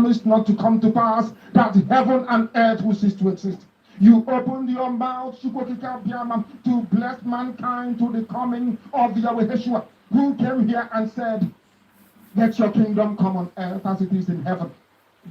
promised not to come to pass, that heaven and earth will cease to exist. You opened your mouth to bless mankind to the coming of Yahweh Yeshua, who came here and said, let your kingdom come on earth as it is in heaven.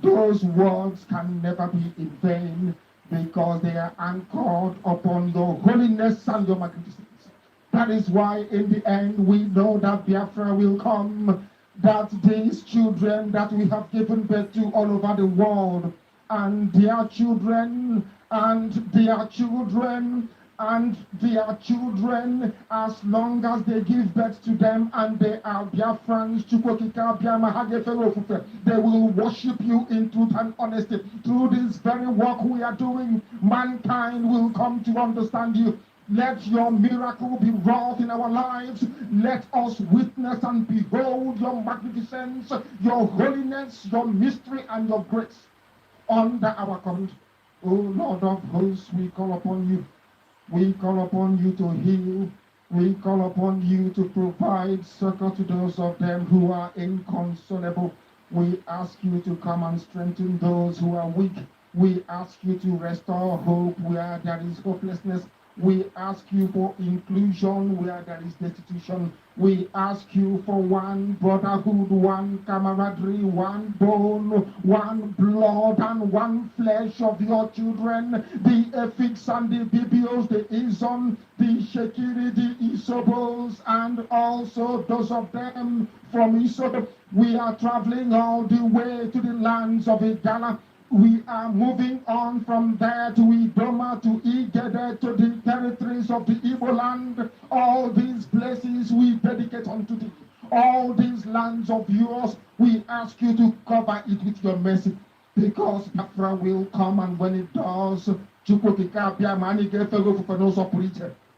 Those words can never be in vain because they are anchored upon your holiness and your magnificence. That is why in the end we know that Biafra will come, that these children that we have given birth to all over the world, and their children, and their children, and their children, as long as they give birth to them and they are Biafrans, they will worship you in truth and honesty. Through this very work we are doing, mankind will come to understand you. Let your miracle be wrought in our lives. Let us witness and behold your magnificence, your holiness, your mystery, and your grace under our command. O Lord of hosts, we call upon you. We call upon you to heal. We call upon you to provide succor to those of them who are inconsolable. We ask you to come and strengthen those who are weak. We ask you to restore hope where there is hopelessness. We ask you for inclusion where there is destitution. We ask you for one brotherhood, one camaraderie, one bone, one blood, and one flesh of your children, the Efiks and the Bibios, the Izon, the Shekiri, the Isobos, and also those of them from Isob. We are traveling all the way to the lands of Igala. We are moving on from there to Idoma, to Igede, to the territories of the Igbo land. All these places we dedicate unto thee. All these lands of yours, we ask you to cover it with your mercy. Because Biafra will come, and when it does,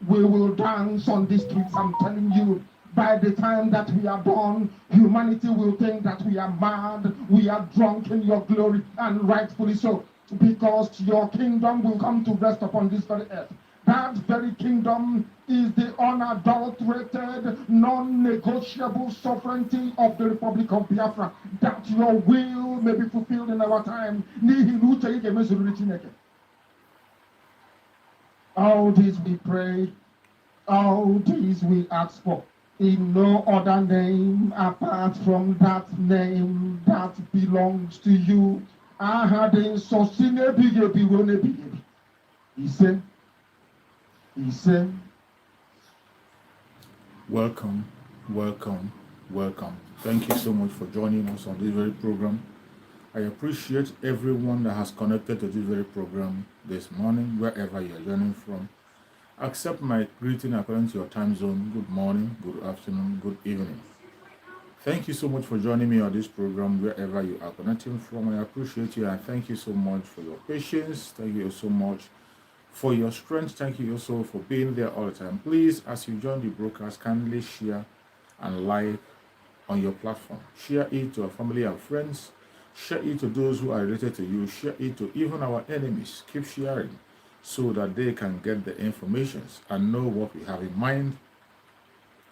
we will dance on the streets. I'm telling you, by the time that we are born, humanity will think that we are mad, we are drunk in your glory, and rightfully so, because your kingdom will come to rest upon this very earth. That very kingdom is the unadulterated, non-negotiable sovereignty of the Republic of Biafra, that your will may be fulfilled in our time. All these we pray, all these we ask for, in no other name apart from that name that belongs to you. He said, welcome, welcome, welcome. Thank you so much for joining us on this very program. I appreciate everyone that has connected to this very program this morning, wherever you're joining from. Accept my greeting according to your time zone. Good morning, good afternoon, good evening. Thank you so much for joining me on this program, wherever you are connecting from. I appreciate you, and thank you so much for your patience. Thank you so much for your strength. Thank you also for being there all the time. Please, as you join the broadcast, kindly share and like on your platform. Share it to your family and friends. Share it to those who are related to you. Share it to even our enemies. Keep sharing, so that they can get the information and know what we have in mind.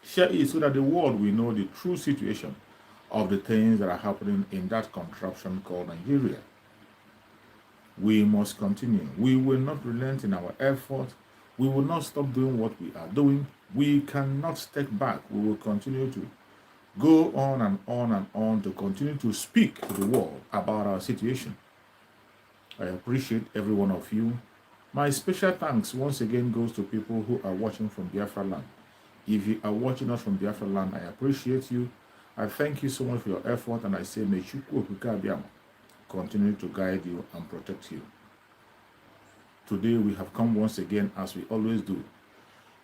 Share it so that the world will know the true situation of the things that are happening in that contraption called Nigeria. We must continue. We will not relent in our effort. We will not stop doing what we are doing. We cannot step back. We will continue to go on and on and on to continue to speak to the world about our situation. I appreciate every one of you. My special thanks once again goes to people who are watching from Biafra land. If you are watching us from Biafra land, I appreciate you. I thank you so much for your effort, and I say, may Chukwu Okike Abiama continue to guide you and protect you. Today we have come once again, as we always do.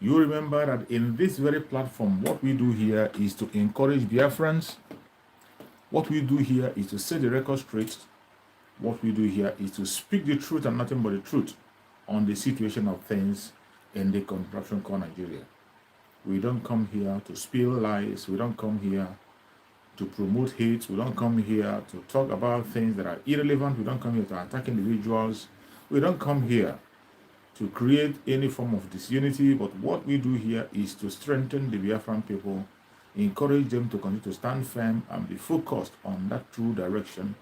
You remember that in this very platform, what we do here is to encourage Biafrans. What we do here is to set the record straight. What we do here is to speak the truth and nothing but the truth on the situation of things in the contraption called Nigeria. We don't come here to spill lies. We don't come here to promote hate. We don't come here to talk about things that are irrelevant. We don't come here to attack individuals. We don't come here to create any form of disunity. But what we do here is to strengthen the Biafran people, encourage them to continue to stand firm and be focused on that true direction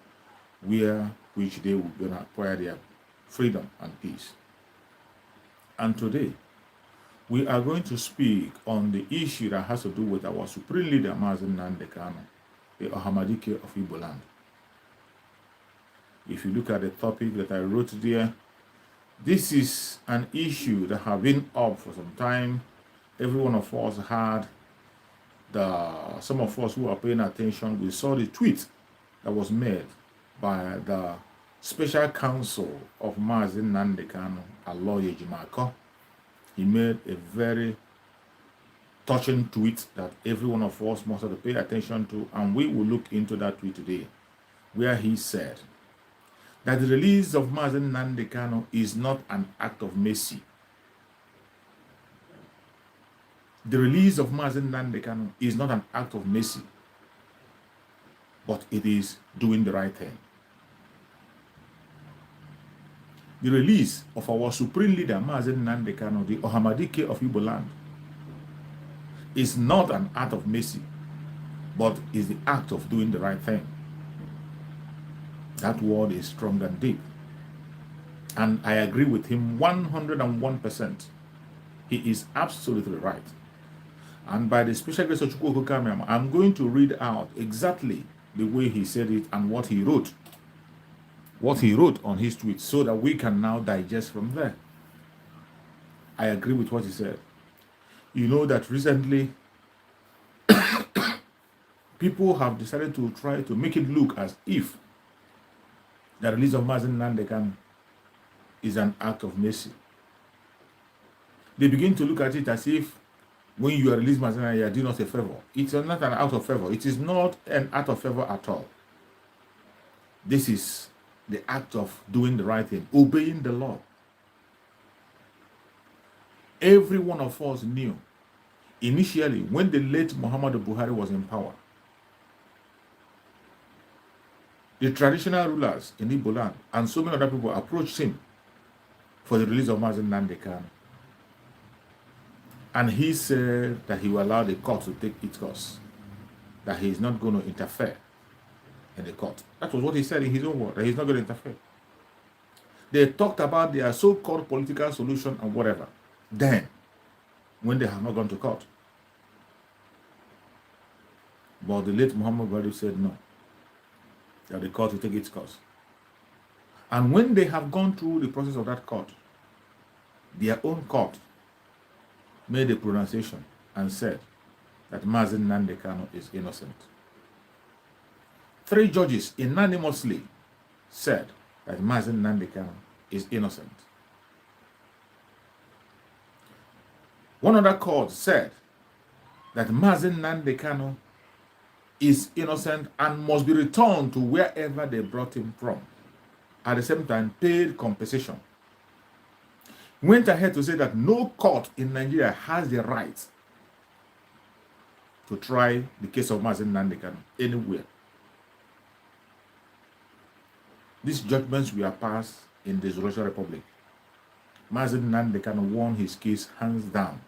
which they will gonna acquire their freedom and peace. And today, we are going to speak on the issue that has to do with our supreme leader, Mazi Nnamdi Kanu, the Ahmadike of Igbo land. If you look at the topic that I wrote there, this is an issue that has been up for some time. Every one of us had some of us who are paying attention, we saw the tweet that was made by the special counsel of Mazi Nnamdi Kanu, Aloye Jimako. He made a very touching tweet that every one of us must have to pay attention to, and we will look into that tweet today, where he said that the release of Mazi Nnamdi Kanu is not an act of mercy. The release of Mazi Nnamdi Kanu is not an act of mercy, but it is doing the right thing. The release of our supreme leader, Mazi Nnamdi Kanu, the Ahmadike of Igbo land, is not an act of mercy, but is the act of doing the right thing. That word is strong and deep. And I agree with him 101%. He is absolutely right. And by the special grace of Chukwu Okokame, I'm going to read out exactly the way he said it and what he wrote. What he wrote on his tweet, so that we can now digest from there. I agree with what he said. You know that recently, people have decided to try to make it look as if the release of Mazi Nnamdi Kanu is an act of mercy. They begin to look at it as if when you are released Mazi Nnamdi, you are doing us a favor. It's not an act of favor. It is not an act of favor at all. This is the act of doing the right thing, obeying the law. Every one of us knew initially when the late Muhammadu Buhari was in power, the traditional rulers in Igbo land and so many other people approached him for the release of Mazi Nnamdi Kanu. And he said that he will allow the court to take its course, that he is not going to interfere in the court. That was what he said in his own word, that he's not going to interfere. They talked about their so-called political solution and whatever. Then, when they have not gone to court. But the late Muhammad Buhari said no, that the court will take its course. And when they have gone through the process of that court, their own court made a pronunciation and said that Mazi Nnamdi Kanu is innocent. 3 judges unanimously said that Mazi Nnamdi Kanu is innocent. One other court said that Mazi Nnamdi Kanu is innocent and must be returned to wherever they brought him from. At the same time, paid compensation. Went ahead to say that no court in Nigeria has the right to try the case of Mazi Nnamdi Kanu anywhere. These judgments were passed in the Zoological Republic. Mazi Nnamdi Kanu won his case hands down.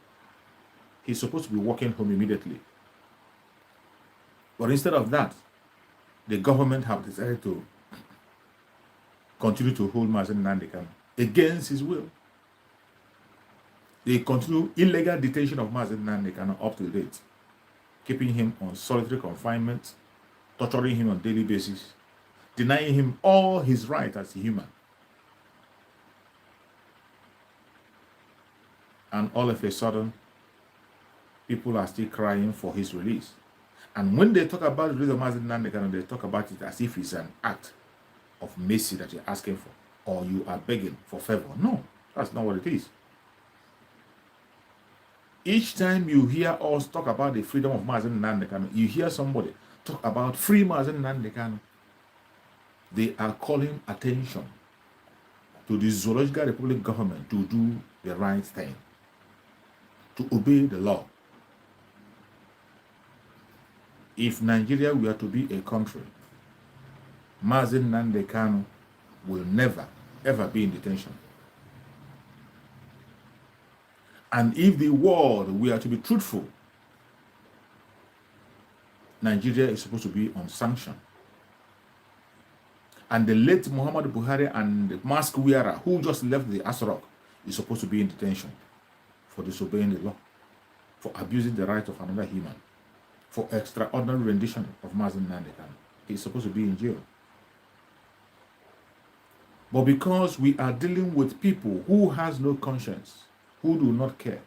He's supposed to be walking home immediately. But instead of that, the government have decided to continue to hold Mazi Nnamdi Kanu against his will. They continue illegal detention of Mazi Nnamdi Kanu up to date, keeping him on solitary confinement, torturing him on a daily basis, denying him all his rights as a human. And all of a sudden, people are still crying for his release. And when they talk about the release of Mazi Nnamdi Kanu, they talk about it as if it's an act of mercy that you're asking for, or you are begging for favor. No, that's not what it is. Each time you hear us talk about the freedom of Mazi Nnamdi Kanu, you hear somebody talk about free Mazi Nnamdi Kanu, they are calling attention to the Zoological Republic government to do the right thing, to obey the law. If Nigeria were to be a country, Mazi Nnamdi Kanu will never, ever be in detention. And if the world were to be truthful, Nigeria is supposed to be on sanction. And the late Muhammad Buhari and the mask wearer who just left the Asrock is supposed to be in detention for disobeying the law, for abusing the right of another human, for extraordinary rendition of Mazi Nnamdi Kanu. He's supposed to be in jail. But because we are dealing with people who has no conscience, who do not care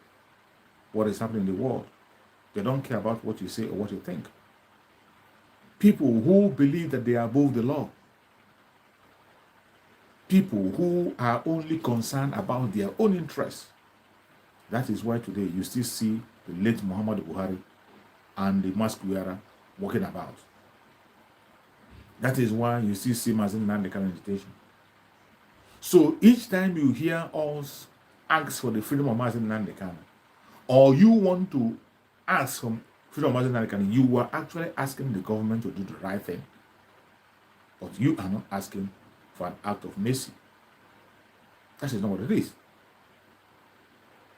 what is happening in the world, they don't care about what you say or what you think. People who believe that they are above the law. People who are only concerned about their own interests. That is why today you still see the late Muhammad Buhari and the mask wearer walking about. That is why you still see Mazi Nnamdi Kanu in detention. So each time you hear us ask for the freedom of Mazi Nnamdi Kanu, or you want to ask for freedom of Mazi Nnamdi Kanu, you are actually asking the government to do the right thing. But you are not asking for an act of mercy. That is not what it is.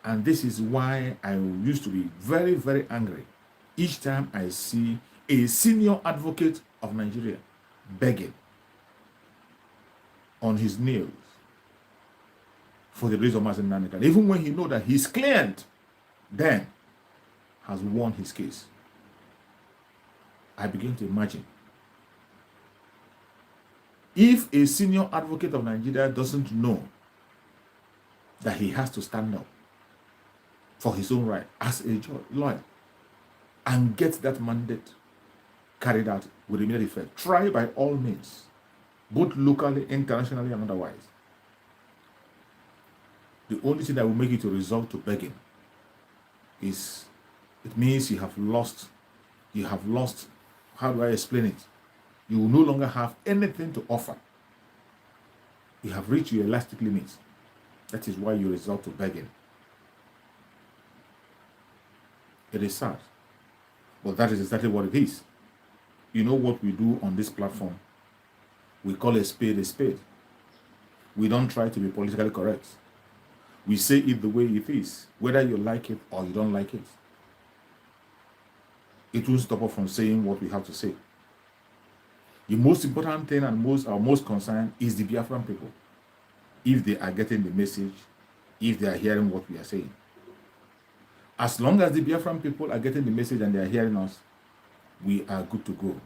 And this is why I used to be very, very angry each time I see a senior advocate of Nigeria begging on his knees for the release of Mazi Nnamdi Kanu, even when he knows that his client then has won his case. I begin to imagine if a senior advocate of Nigeria doesn't know that he has to stand up for his own right as a lawyer and get that mandate carried out with immediate effect, try by all means, both locally, internationally, and otherwise. The only thing that will make you to resort to begging is, it means you have lost, how do I explain it? You will no longer have anything to offer. You have reached your elastic limit. That is why you resort to begging. It is sad, but that is exactly what it is. You know what we do on this platform? We call a spade a spade. We don't try to be politically correct. We say it the way it is, whether you like it or you don't like it. It won't stop us from saying what we have to say. The most important thing and our most concern is the Biafran people. If they are getting the message, if they are hearing what we are saying. As long as the Biafran people are getting the message and they are hearing us, we are good to go.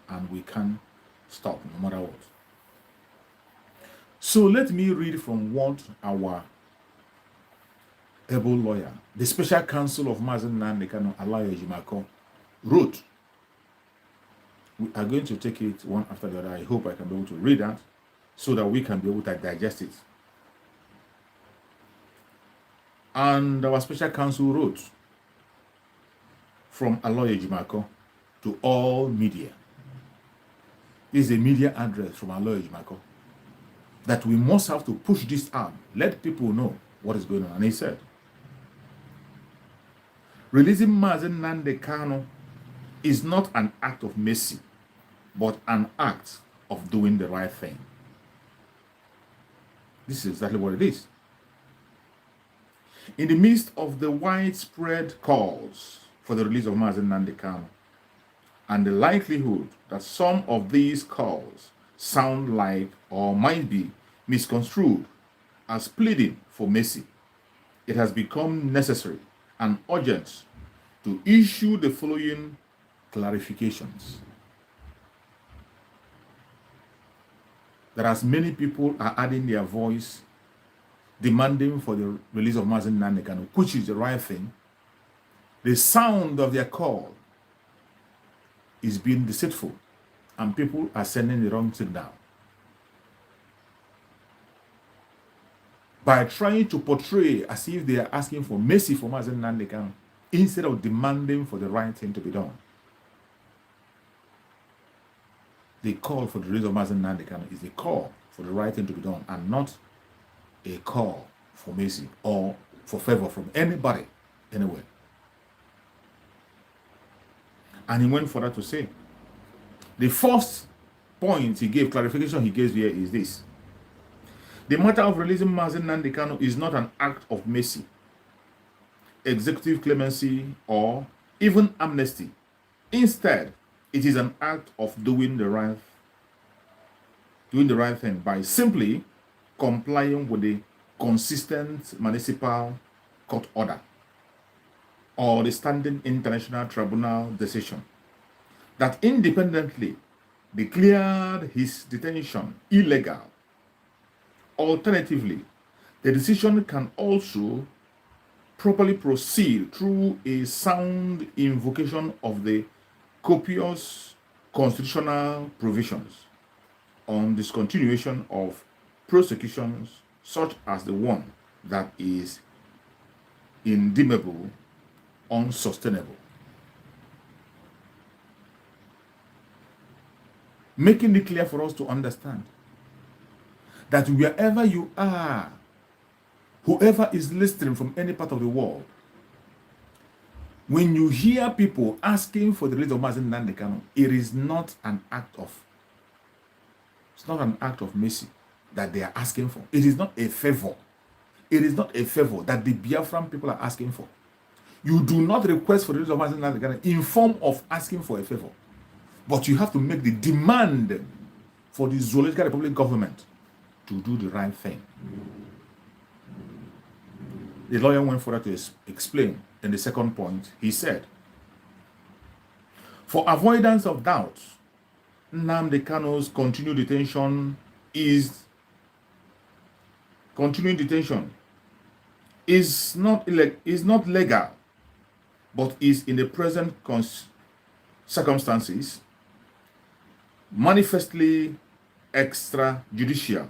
And we can stop no matter what. So let me read from what our able lawyer, the special counsel of Mazi Nnamdi Kanu, Alayo Ejimako, wrote. We are going to take it one after the other. I hope I can be able to read that so that we can be able to digest it. And our special counsel wrote from Alayo Ejimako to all media. This is a media address from Alayo Ejimako that we must have to push this out, let people know what is going on. And he said, releasing Mazi Nnamdi Kanu is not an act of mercy, but an act of doing the right thing. This is exactly what it is. In the midst of the widespread calls for the release of Mazi Nnamdi Kanu, and the likelihood that some of these calls sound like or might be misconstrued as pleading for mercy, it has become necessary and urgent to issue the following clarifications. That as many people are adding their voice demanding for the release of Mazi Nnamdi Kanu, which is the right thing, the sound of their call is being deceitful and people are sending the wrong signal. By trying to portray as if they are asking for mercy for Mazi Nnamdi Kanu instead of demanding for the right thing to be done. The call for the release of Mazi Nnamdi Kanu is a call for the right thing to be done and not a call for mercy or for favor from anybody, anywhere. And he went further to say, the first point he gave, clarification he gave here is this. The matter of releasing Mazi Nnamdi Kanu is not an act of mercy, executive clemency, or even amnesty. Instead, it is an act of doing the right. doing the right thing by simply complying with the consistent municipal court order or the standing international tribunal decision that independently declared his detention illegal. Alternatively, the decision can also properly proceed through a sound invocation of the copious constitutional provisions on discontinuation of prosecutions such as the one that is indeemable, unsustainable. Making it clear for us to understand that wherever you are, whoever is listening from any part of the world, when you hear people asking for the release of Mazi Nnamdi Kanu, it is not an act of mercy that they are asking for. It is not a favor. It is not a favor that the Biafran people are asking for. You do not request for the release of Mazi Nnamdi Kanu in form of asking for a favor, but you have to make the demand for the Zoological Republic government to do the right thing. The lawyer went further to explain in the second point. He said, for avoidance of doubt, Nnamdi Kanu's continued detention is not legal, but is in the present circumstances manifestly extrajudicial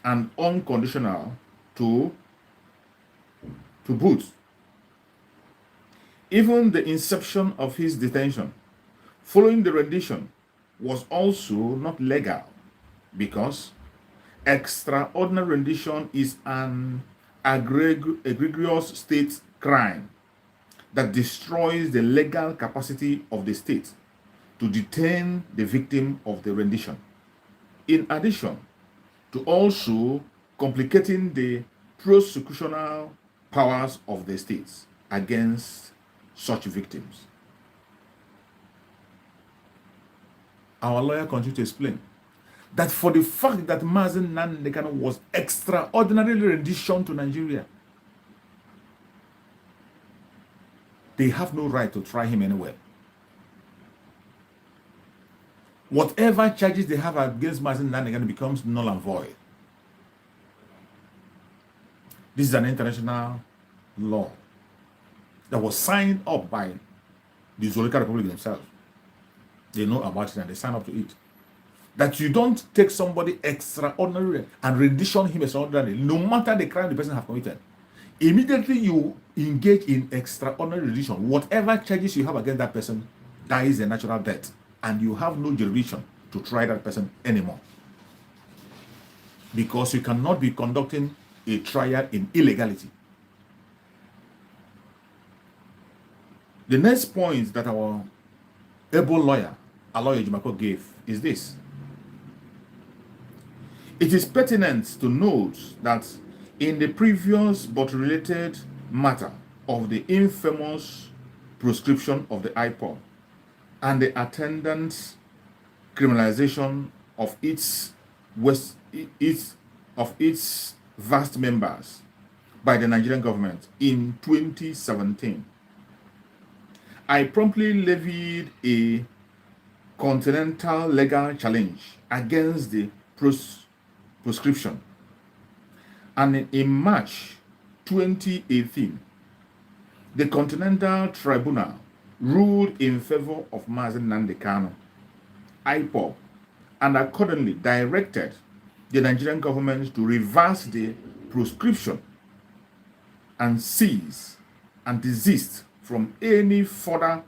and unconditional to boot. Even the inception of his detention following the rendition was also not legal, because extraordinary rendition is an egregious state crime that destroys the legal capacity of the state to detain the victim of the rendition, in addition to also complicating the prosecutorial powers of the states against such victims. Our lawyer continued to explain that for the fact that Mazi Nnamdi Kanu was extraordinarily renditioned to Nigeria, they have no right to try him anywhere. Whatever charges they have against Mazi Nnamdi Kanu becomes null and void. This is an international law that was signed up by the Zoological Republic themselves. They know about it and they sign up to it. That you don't take somebody extraordinary and rendition him extraordinarily, no matter the crime the person has committed. Immediately you engage in extraordinary rendition, whatever charges you have against that person dies a natural death, and you have no jurisdiction to try that person anymore. Because you cannot be conducting a trial in illegality. The next point that our able lawyer, Aloy Ejimako, gave is this. It is pertinent to note that in the previous but related matter of the infamous proscription of the IPOB and the attendant criminalization of its vast members by the Nigerian government in 2017, I promptly levied a continental legal challenge against the proscription. And in March 2018, the Continental Tribunal ruled in favor of Mazi Nnamdi Kanu, IPOB, and accordingly directed the Nigerian government to reverse the proscription and cease and desist from any further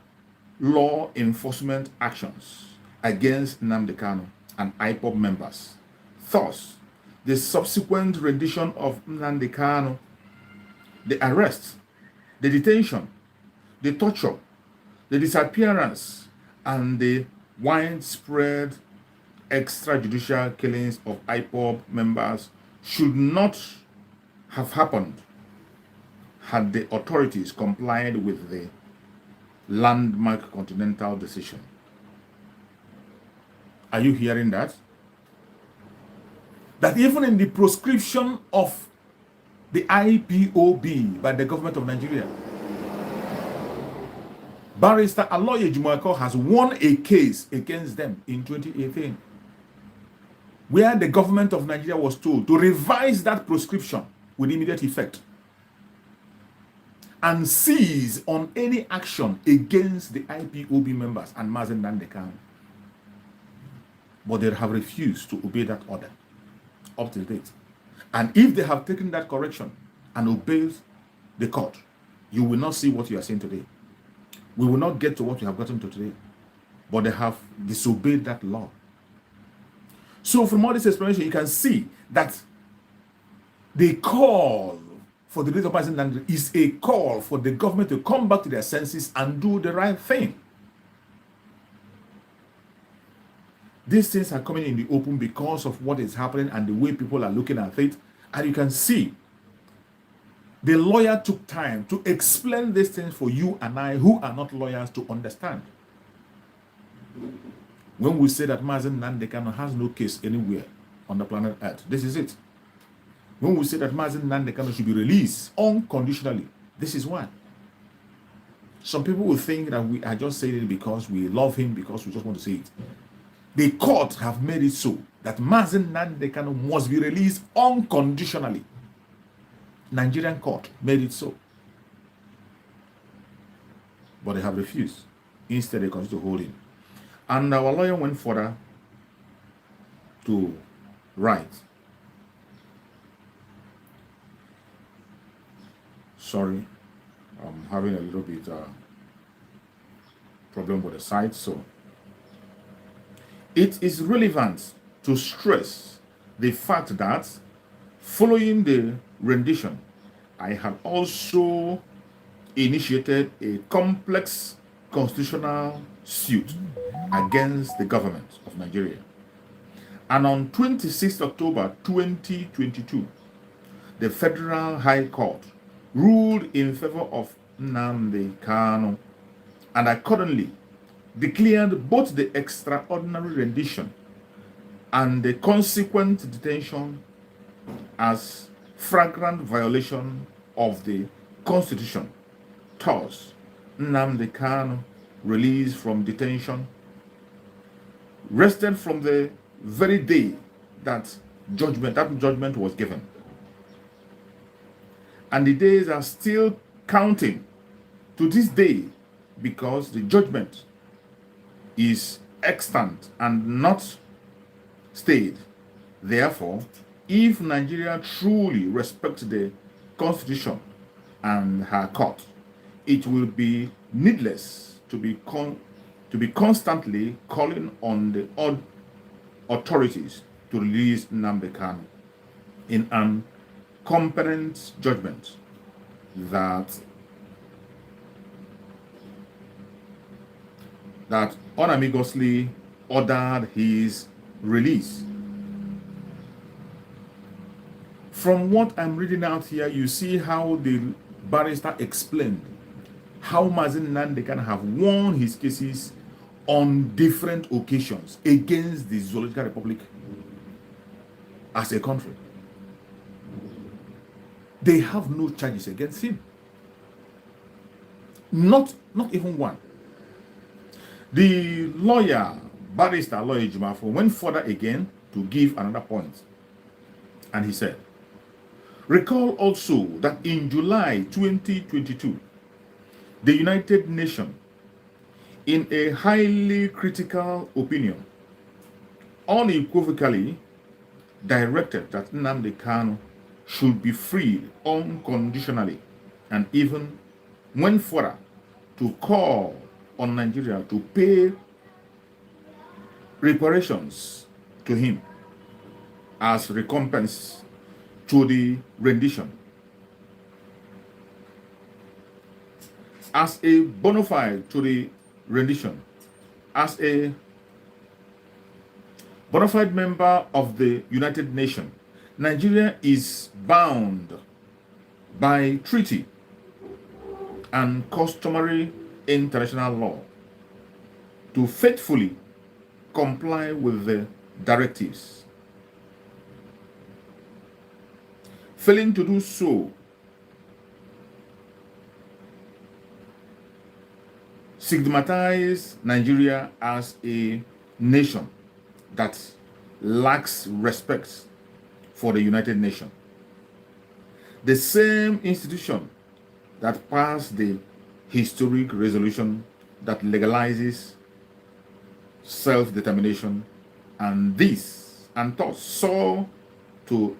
law enforcement actions against Nnamdi Kanu and IPOB members. Thus, the subsequent rendition of Nnamdi Kanu, the arrest, the detention, the torture, the disappearance, and the widespread extrajudicial killings of IPOB members should not have happened had the authorities complied with the landmark continental decision. Are you hearing that? that even in the proscription of the IPOB by the government of Nigeria, Barrister Aloy Ejumoke has won a case against them in 2018, where the government of Nigeria was told to revise that proscription with immediate effect and seize on any action against the IPOB members and Mazi Nnamdi. But they have refused to obey that order up to date. And if they have taken that correction and obeyed the court, you will not see what you are seeing today. We will not get to what we have gotten to today. But they have disobeyed that law. So from all this explanation, you can see that the call for the release of Mazi Nnamdi is a call for the government to come back to their senses and do the right thing. These things are coming in the open because of what is happening and the way people are looking at it. And you can see the lawyer took time to explain these things for you and I, who are not lawyers, to understand. When we say that Mazi Nnamdi has no case anywhere on the planet Earth, this is it. When we say that Mazi Nnamdi should be released unconditionally, this is why. Some people will think that we are just saying it because we love him, because we just want to say it. The court have made it so that Mazi Nnamdi must be released unconditionally. Nigerian court made it so. But they have refused. Instead, they continue to hold him. And our lawyer went further to write. Sorry, I'm having a little bit problem with the site, so it is relevant to stress the fact that following the rendition, I have also initiated a complex constitutional suit against the government of Nigeria. And on 26 October 2022, the Federal High Court ruled in favor of Nnamdi Kanu and accordingly declared both the extraordinary rendition and the consequent detention as flagrant violation of the Constitution. Thus, Nnamdi Kanu, released from detention, rested from the very day that judgment was given. And the days are still counting to this day because the judgment is extant and not stayed. Therefore, if Nigeria truly respects the Constitution and her court, it will be needless to be constantly calling on the authorities to release Nnamdi Kanu in an competent judgment that unambiguously ordered his release. From what I'm reading out here, you see how the barrister explained how Mazi Nnamdi have won his cases on different occasions against the Zoological Republic as a country. They have no charges against him. Not even one. The lawyer, barrister Aloy Ejumoke, went further again to give another point. And he said, recall also that in July 2022, the United Nations, in a highly critical opinion, unequivocally directed that Nnamdi Kanu should be freed unconditionally, and even went further to call on Nigeria to pay reparations to him as recompense to the rendition. As a bona fide to the rendition, as a bona fide member of the United Nations, Nigeria is bound by treaty and customary international law to faithfully comply with the directives. failing to do so stigmatize Nigeria as a nation that lacks respect for the United Nations. The same institution that passed the historic resolution that legalizes self-determination and thus saw to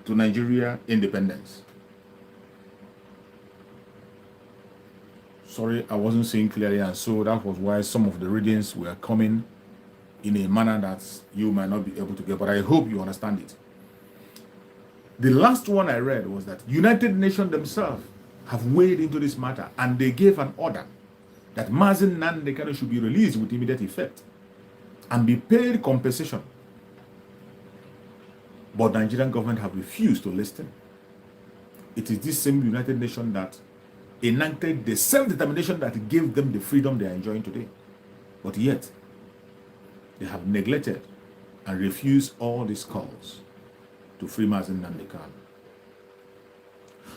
Nigeria independence. Sorry, I wasn't seeing clearly, and so that was why some of the readings were coming in a manner that you might not be able to get, but I hope you understand it. The last one I read was that United Nations themselves have weighed into this matter, and they gave an order that Mazi Nnamdi should be released with immediate effect and be paid compensation. But the Nigerian government have refused to listen. It is this same United Nations that enacted the self-determination that gave them the freedom they are enjoying today. But yet, they have neglected and refused all these calls to free Mazi Nnamdi.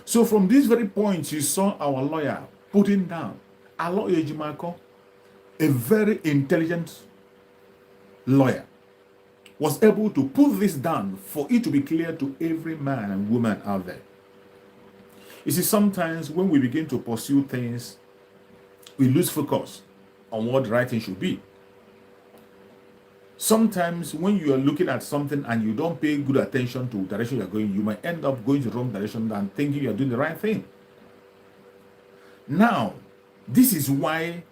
So from these very points, you saw our lawyer putting down, our lawyer Ejimako, a very intelligent lawyer, was able to put this down for it to be clear to every man and woman out there. You see, sometimes when we begin to pursue things, we lose focus on what the right thing should be. Sometimes when you are looking at something and you don't pay good attention to the direction you're going, you might end up going the wrong direction and thinking you're doing the right thing. Now, this is why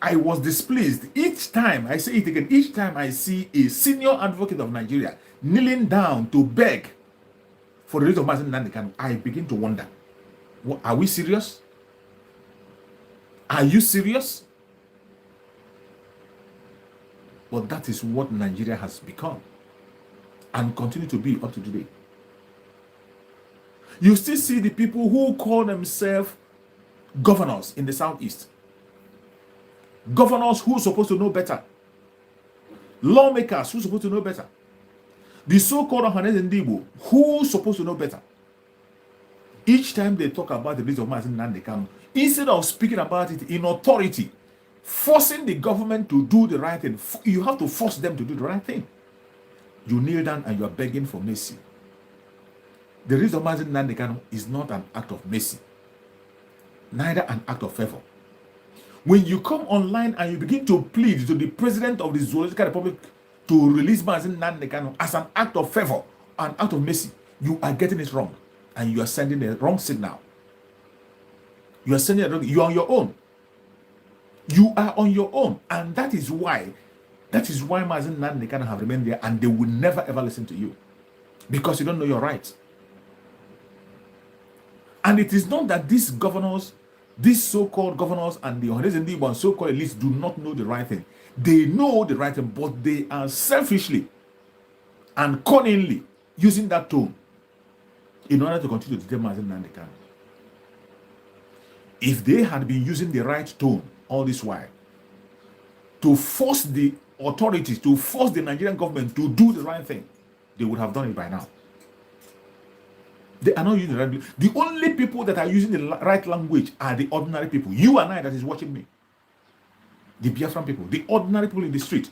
I was displeased each time, I say it again, each time I see a senior advocate of Nigeria kneeling down to beg for the release of Mazi Nnamdi, I begin to wonder, are we serious? Are you serious? But that is what Nigeria has become and continue to be up to today. You still see the people who call themselves governors in the southeast. Governors who are supposed to know better. Lawmakers who are supposed to know better. The so-called Nnamdi who are supposed to know better. Each time they talk about the release of Mazi Nnamdi, instead of speaking about it in authority, forcing the government to do the right thing, you have to force them to do the right thing. You kneel down and you are begging for mercy. The release of Mazi Nnamdi is not an act of mercy, neither an act of favor. When you come online and you begin to plead to the president of the Zoological Republic to release Mazi Nnamdi as an act of favor, an act of mercy, you are getting it wrong. And you are sending the wrong signal. You are sending you are on your own. You are on your own. And that is why Mazi Nnamdi have remained there, and they will never ever listen to you. Because you don't know your rights. And it is not that these governors, these so-called governors and the Nnamdi and so-called elites do not know the right thing. They know the right thing, but they are selfishly and cunningly using that tone in order to continue to detain Mazi Nnamdi. If they had been using the right tone all this while to force the authorities, to force the Nigerian government to do the right thing, they would have done it by now. They are not using the right. The only people that are using the right language are the ordinary people. You and I that is watching me. The Biafran people, the ordinary people in the street.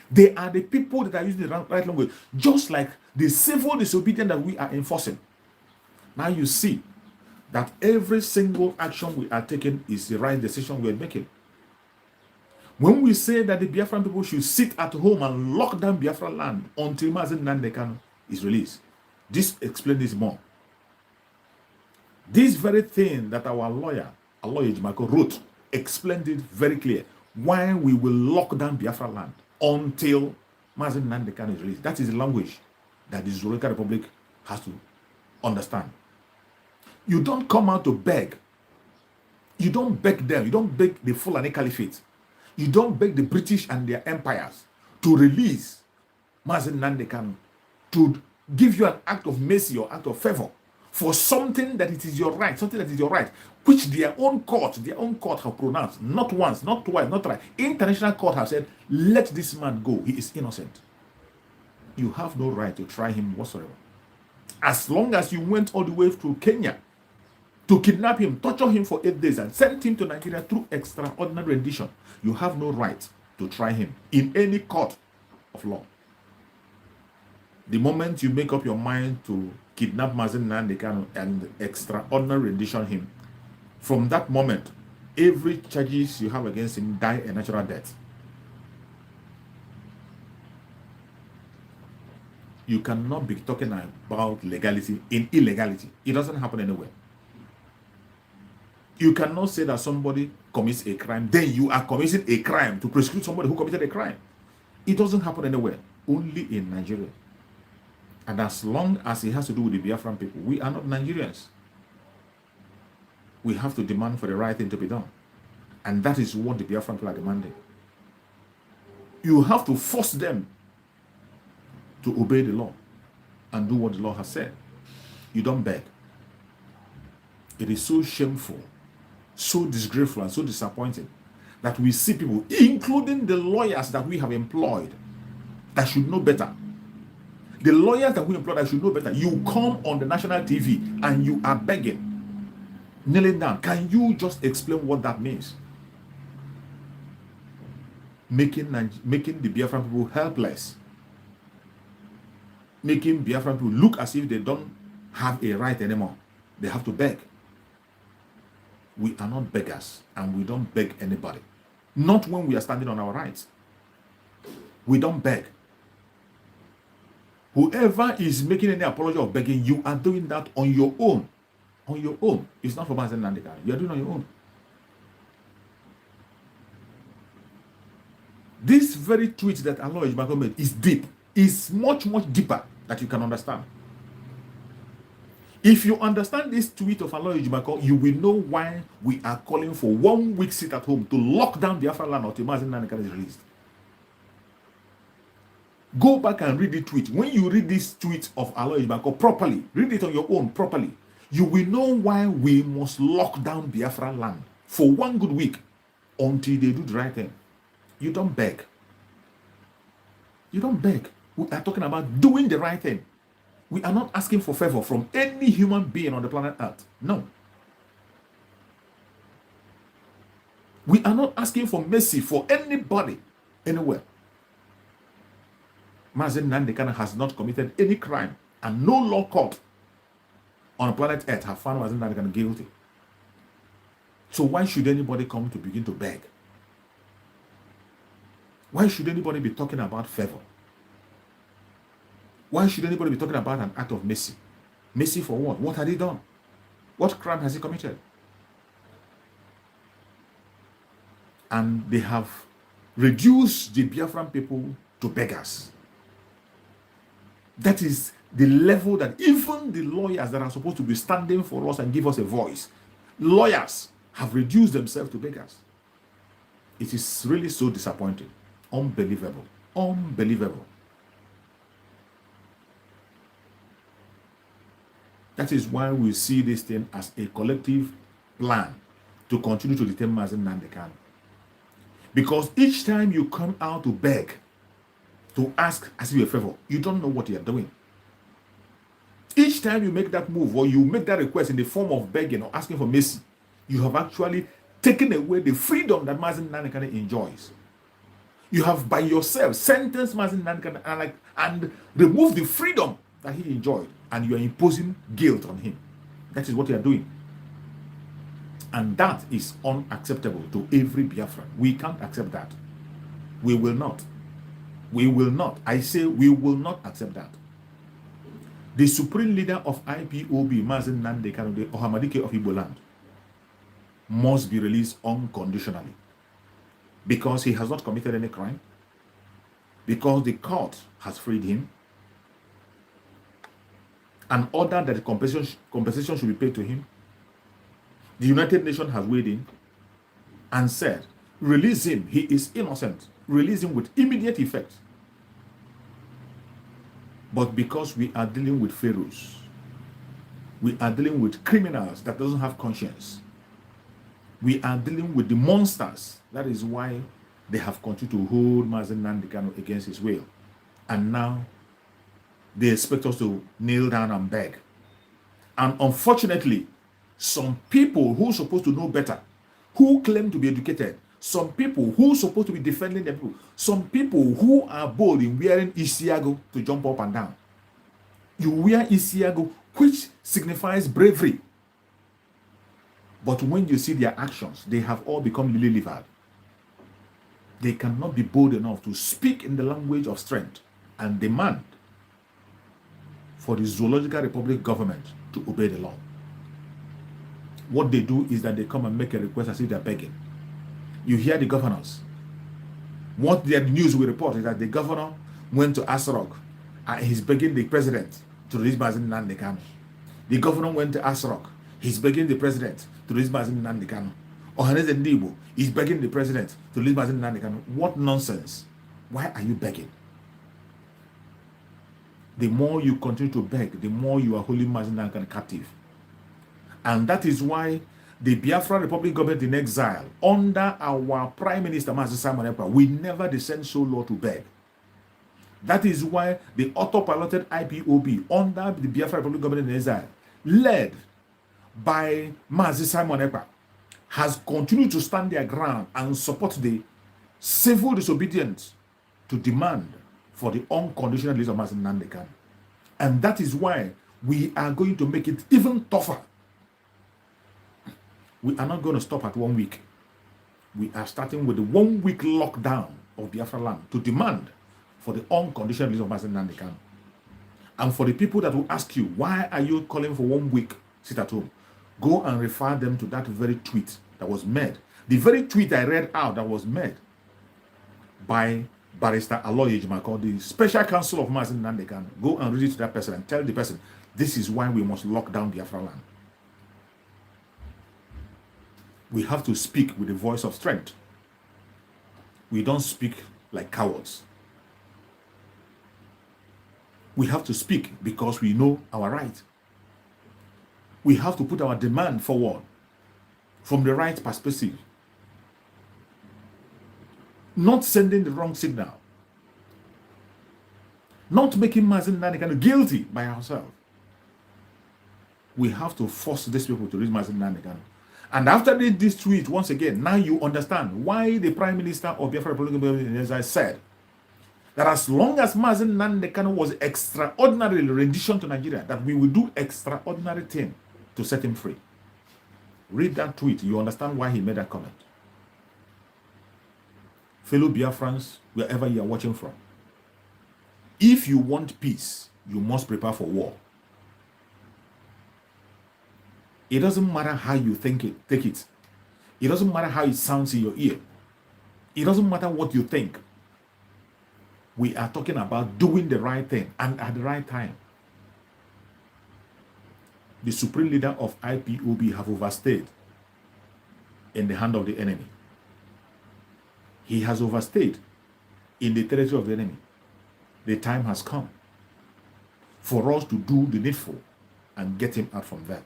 They are the people that are using the right language, just like the civil disobedience that we are enforcing. Now you see that every single action we are taking is the right decision we are making. When we say that the Biafran people should sit at home and lock down Biafra land until Mazi Nnamdi is released, this explains this more. This very thing that our lawyer Ejimako wrote explained it very clear. Why we will lock down Biafra land until Mazi Nnamdi is released. That is the language that the Zoological Republic has to understand. You don't come out to beg. You don't beg them. You don't beg the Fulani Caliphate. You don't beg the British and their empires to release Mazi Nnamdi, to give you an act of mercy or act of favor for something that it is your right, which their own court have pronounced, not once, not twice, not thrice. International court have said, let this man go. He is innocent. You have no right to try him whatsoever. As long as you went all the way to Kenya to kidnap him, torture him for 8 days, and send him to Nigeria through extraordinary rendition, you have no right to try him in any court of law. The moment you make up your mind to kidnap Mazi Nnamdi Kanu and extraordinary rendition him, from that moment, every charges you have against him die a natural death. You cannot be talking about legality in illegality. It doesn't happen anywhere. You cannot say that somebody commits a crime, then you are committing a crime to prosecute somebody who committed a crime. It doesn't happen anywhere, only in Nigeria. And as long as it has to do with the Biafran people, we are not Nigerians. We have to demand for the right thing to be done. And that is what the Biafran people are demanding. You have to force them to obey the law and do what the law has said. You don't beg. It is so shameful, so disgraceful, and so disappointing that we see people, including the lawyers that we have employed, that should know better. The lawyers that we employ that should know better. You come on the national TV and you are begging, kneeling down. Can you just explain what that means? Making the Biafran people helpless. Making Biafran people look as if they don't have a right anymore. They have to beg. We are not beggars, and we don't beg anybody. Not when we are standing on our rights. We don't beg. Whoever is making any apology of begging, you are doing that on your own. On your own. It's not for Mazi Nnamdi Kanu. You are doing it on your own. This very tweet that Allah Ejimako made is deep. It's much, much deeper that you can understand. If you understand this tweet of Allah Ejimako, you will know why we are calling for 1 week sit at home to lock down the Biafran land until Mazi Nnamdi Kanu is released. Go back and read the tweet. When you read this tweet of Allah Ejimako properly, read it on your own properly, you will know why we must lock down Biafran land for 1 good week until they do the right thing. You don't beg. You don't beg. We are talking about doing the right thing. We are not asking for favor from any human being on the planet Earth. No. We are not asking for mercy for anybody anywhere. Mazi Nnamdi Kanu has not committed any crime, and no law court on planet Earth have found Mazi Nnamdi Kanu guilty. So why should anybody come to begin to beg? Why should anybody be talking about favor? Why should anybody be talking about an act of mercy? Mercy for what? What had he done? What crime has he committed? And they have reduced the Biafran people to beggars. That is the level that even the lawyers that are supposed to be standing for us and give us a voice, lawyers have reduced themselves to beggars. It is really so disappointing. Unbelievable. Unbelievable. That is why we see this thing as a collective plan to continue to detain Mazi Nnamdi Kanu. Because each time you come out to beg, to ask as you a favor, you don't know what you are doing. Each time you make that move or you make that request in the form of begging or asking for mercy, you have actually taken away the freedom that Mazi Nnamdi Kanu enjoys. You have by yourself sentenced Mazi Nnamdi Kanu and removed the freedom that he enjoyed, and you are imposing guilt on him. That is what you are doing. And that is unacceptable to every Biafran. We can't accept that. We will not. We will not. I say we will not accept that. The supreme leader of IPOB, Mazi Nnamdi Kanu, the Ohamadike of Igbo land, must be released unconditionally. Because he has not committed any crime. Because the court has freed him. And ordered that the compensation should be paid to him. The United Nations has weighed in and said, release him. He is innocent. Release him with immediate effect. But because we are dealing with pharaohs, we are dealing with criminals that doesn't have conscience, we are dealing with the monsters. That is why they have continued to hold Mazi Nnamdi Kanu against his will. And now they expect us to kneel down and beg. And unfortunately, some people who are supposed to know better, who claim to be educated, some people who are supposed to be defending the people, some people who are bold in wearing isiago to jump up and down. You wear isiago, which signifies bravery. But when you see their actions, they have all become lily-livered. They cannot be bold enough to speak in the language of strength and demand for the Zoological Republic government to obey the law. What they do is that they come and make a request as if they're begging. You hear the governors. What their news will report is that the governor went to Asrock and he's begging the president to release Mazi Nnamdi Kanu. The governor went to Asrock. He's begging the president to release Mazi Nnamdi Kanu. Ohaneze Ndigbo is begging the president to release Mazi Nnamdi Kanu. What nonsense. Why are you begging? The more you continue to beg, the more you are holding Mazi Nnamdi Kanu captive. And that is why the Biafra Republic government in exile, under our Prime Minister Mazi Simon Ekpa, we never descend so low to beg. That is why the auto-piloted IPOB under the Biafra Republic government in exile, led by Mazi Simon Ekpa, has continued to stand their ground and support the civil disobedience to demand for the unconditional release of Mazi Nnamdi Kanu. And that is why we are going to make it even tougher. We are not going to stop at 1 week. We are starting with the 1 week lockdown of Biafra land to demand for the unconditional release of Mazi Nnamdi Kanu. And for the people that will ask you, why are you calling for 1 week sit at home? Go and refer them to that very tweet that was made. The very tweet I read out that was made by Barrister Aloy Ejimako, the special counsel of Mazi Nnamdi Kanu. Go and read it to that person and tell the person, this is why we must lock down Biafra land. We have to speak with the voice of strength. We don't speak like cowards. We have to speak because we know our right. We have to put our demand forward from the right perspective. Not sending the wrong signal. Not making Mazi Nnamdi Kanu guilty by ourselves. We have to force these people to reach Mazi Nnamdi Kanu. And after this tweet, once again, now you understand why the Prime Minister of Biafra Republic said that as long as Mazi Nnamdi Kanu was extraordinarily rendition to Nigeria, that we will do extraordinary thing to set him free. Read that tweet, you understand why he made that comment. Fellow Biafrans, wherever you are watching from, if you want peace, you must prepare for war. It doesn't matter how you take it. It doesn't matter how it sounds in your ear. It doesn't matter what you think. We are talking about doing the right thing and at the right time. The supreme leader of IPOB have overstayed in the hand of the enemy. He has overstayed in the territory of the enemy. The time has come for us to do the needful and get him out from there.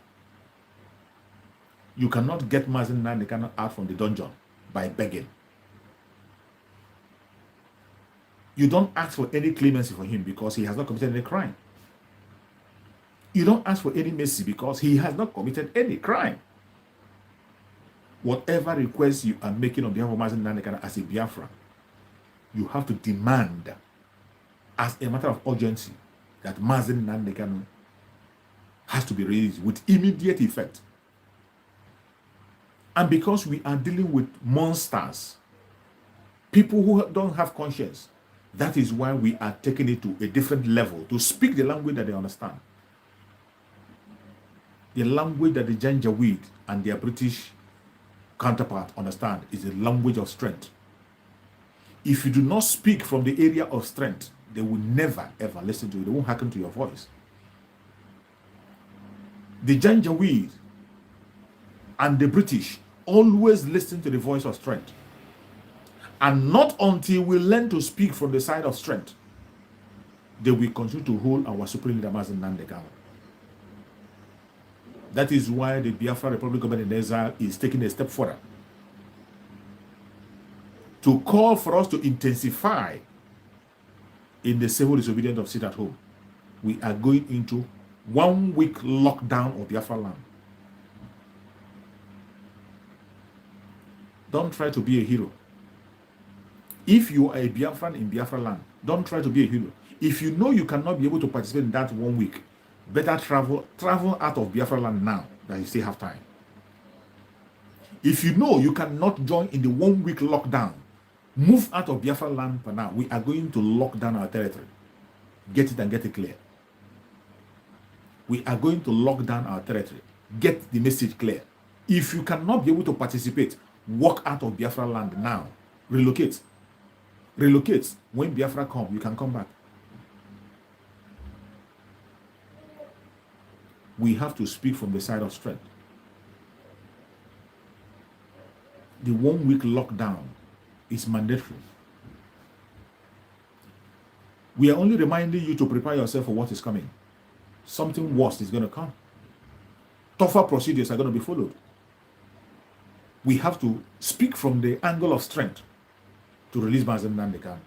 You cannot get Mazi Nnamdi Kanu out from the dungeon by begging. You don't ask for any clemency for him because he has not committed any crime. You don't ask for any mercy because he has not committed any crime. Whatever request you are making on behalf of Mazi Nnamdi Kanu as a Biafra, you have to demand as a matter of urgency that Mazi Nnamdi Kanu has to be released with immediate effect. And because we are dealing with monsters, people who don't have conscience, that is why we are taking it to a different level to speak the language that they understand. The language that the Janjaweed and their British counterpart understand is the language of strength. If you do not speak from the area of strength, they will never ever listen to you. They won't hearken to your voice. The Janjaweed and the British always listen to the voice of strength. And not until we learn to speak from the side of strength, they will continue to hold our supreme leader Mazi Nnamdi Kanu. That is why the Biafra Republic government in exile is taking a step further to call for us to intensify in the civil disobedience of sit at home. we are going into 1 week lockdown of Biafra land. Don't try to be a hero. If you are a Biafran in Biafra land, don't try to be a hero. If you know you cannot be able to participate in that 1 week, better travel out of Biafra land now that you still have time. If you know you cannot join in the 1 week lockdown, move out of Biafra land for now. We are going to lock down our territory. Get it and get it clear. We are going to lock down our territory. Get the message clear. If you cannot be able to participate, walk out of Biafra land now. Relocate. Relocate. When Biafra comes, you can come back. We have to speak from the side of strength. The 1 week lockdown is mandatory. We are only reminding you to prepare yourself for what is coming. Something worse is going to come. Tougher procedures are going to be followed. We have to speak from the angle of strength to release Mazi Nnamdi.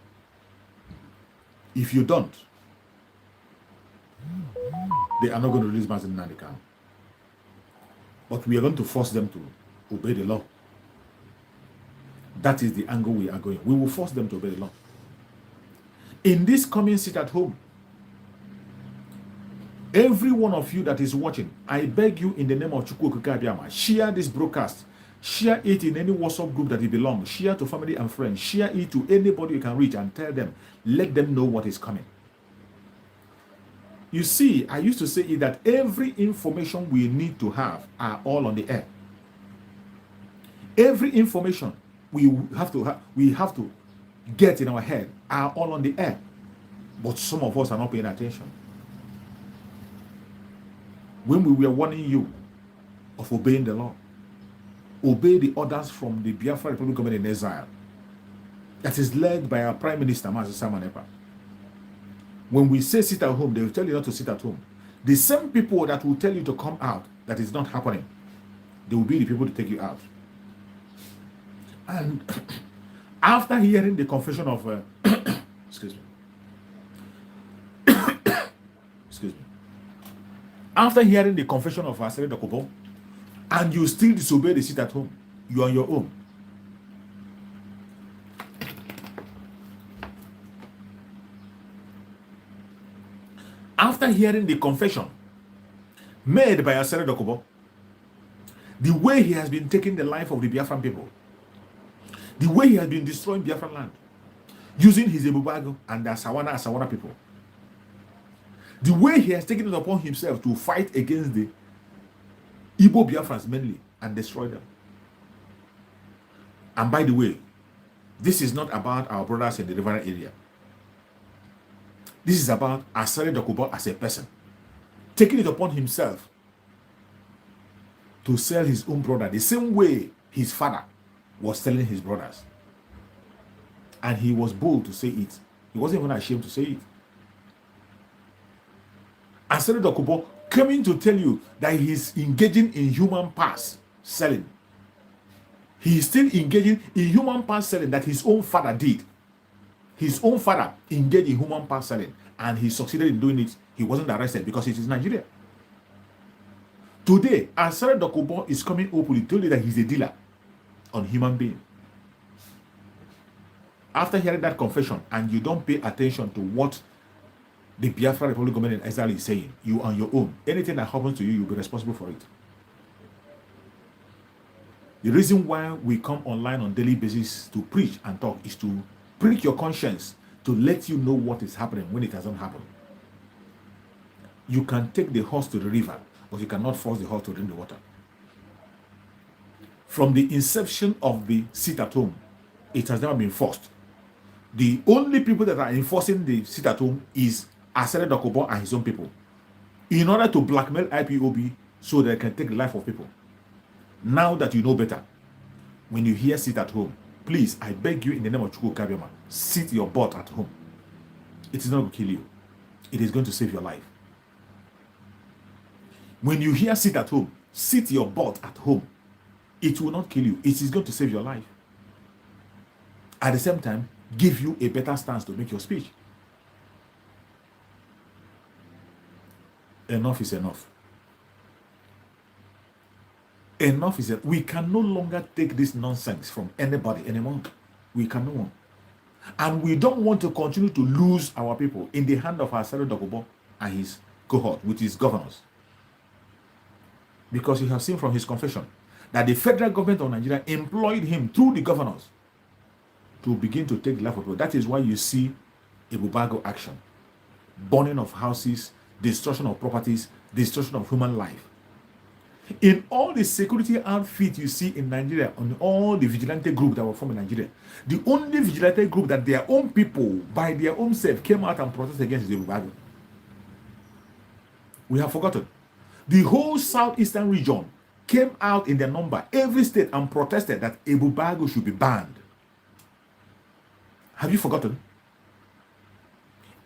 If you don't, they are not going to release Mazi Nnamdi. But we are going to force them to obey the law. That is the angle we are going. We will force them to obey the law. In this coming sit at home, every one of you that is watching, I beg you in the name of Chukwu Okike Abiama, share this broadcast. Share it in any WhatsApp group that you belong. Share to family and friends. Share it to anybody you can reach and tell them. Let them know what is coming. You see, I used to say that every information we need to have are all on the air. Every information we have to get in our head are all on the air. But some of us are not paying attention. When we were warning you of obeying the law, obey the orders from the Biafra Republic government in exile that is led by our Prime Minister, Mazi. When we say sit at home, they will tell you not to sit at home. The same people that will tell you to come out, that is not happening, they will be the people to take you out. And after hearing the confession of, excuse me, excuse me, after hearing the confession of Asere Dokubo, and you still disobey the sit at home, you are on your own. After hearing the confession made by Asere Dokubo, the way he has been taking the life of the Biafran people, the way he has been destroying Biafran land, using his Ebubago and the Asawana people, the way he has taken it upon himself to fight against the Igbo Biafrans mainly and destroy them. And by the way, this is not about our brothers in the river area. This is about Asere Dokubo as a person, taking it upon himself to sell his own brother the same way his father was selling his brothers. And he was bold to say it. He wasn't even ashamed to say it. Asere Dokubo coming to tell you that he's engaging in human parts selling. He is still engaging in human parts selling that his own father did. His own father engaged in human parts selling and he succeeded in doing it. He wasn't arrested because it is Nigeria. Today, Asere Dokubo is coming openly to tell you that he's a dealer on human being. After hearing that confession and you don't pay attention to what the Biafra Republic government in exile is saying, you on your own. Anything that happens to you, you'll be responsible for it. The reason why we come online on a daily basis to preach and talk is to prick your conscience, to let you know what is happening when it hasn't happened. You can take the horse to the river, but you cannot force the horse to drink the water. From the inception of the sit at home, it has never been forced. The only people that are enforcing the sit at home is Asere Dokubo and his own people, in order to blackmail IPOB so they can take the life of people. Now that you know better, when you hear sit at home, please, I beg you in the name of Chukwu Kabiama, sit your butt at home. It is not going to kill you. It is going to save your life. When you hear sit at home, sit your butt at home. It will not kill you. It is going to save your life. At the same time, give you a better stance to make your speech. enough is enough. Enough is enough. We can no longer take this nonsense from anybody anymore. We cannot. And we don't want to continue to lose our people in the hand of our Senator Dokubo and his cohort, which is governors. Because you have seen from his confession that the federal government of Nigeria employed him through the governors to begin to take the life of people. That is why you see a Bubago action, burning of houses, destruction of properties, destruction of human life. In all the security outfits you see in Nigeria, on all the vigilante groups that were formed in Nigeria, the only vigilante group that their own people, by their own self, came out and protested against the Bubago. We have forgotten. The whole southeastern region came out in their number, every state, and protested that Bubago should be banned. Have you forgotten?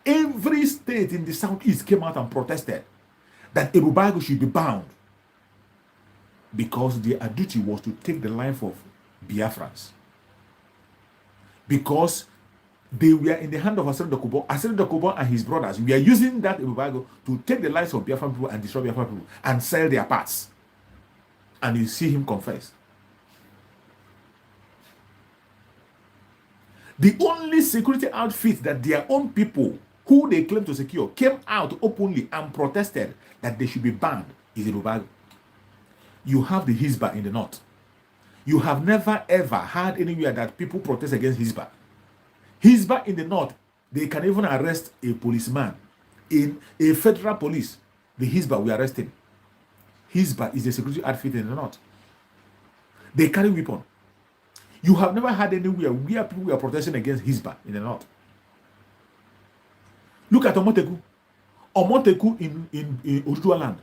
Every state in the southeast came out and protested that Bubago should be banned because their duty was to take the life of Biafrans. Because they were in the hand of Asero Dokubo. Asero Dokubo and his brothers were using that Bubago to take the lives of Biafran people and destroy Biafran people and sell their parts. And you see him confess. The only security outfit that their own people, who they claim to secure, came out openly and protested that they should be banned is the Bubago. You have the Hizbah in the north. You have never ever heard anywhere that people protest against Hizbah. Hizbah in the north, they can even arrest a policeman. In a federal police, the Hizbah will arrest him. Hizbah is a security outfit in the north. They carry weapons. You have never had anywhere where people were protesting against Hizbah in the north. Look at Omoteku. Omoteku in Oduduwa land.